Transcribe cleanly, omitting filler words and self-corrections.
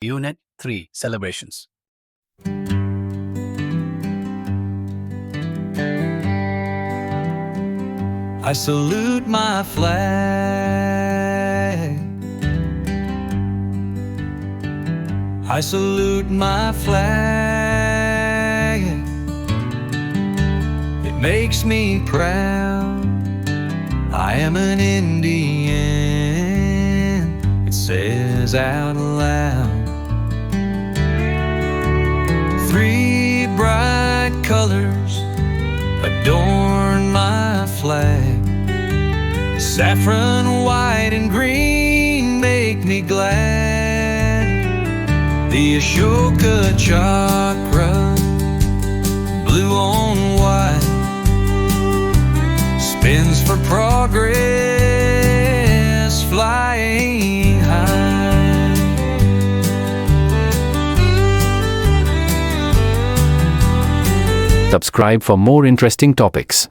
Unit 3 Celebrations. I salute my flag. I salute my flag. It makes me proud. I am an Indian. It says out loud. 3 bright colors adorn my flag. Saffron, white, and green make me glad. The Ashoka Chakra, blue on white, spins for progress, flying high. Subscribe for more interesting topics.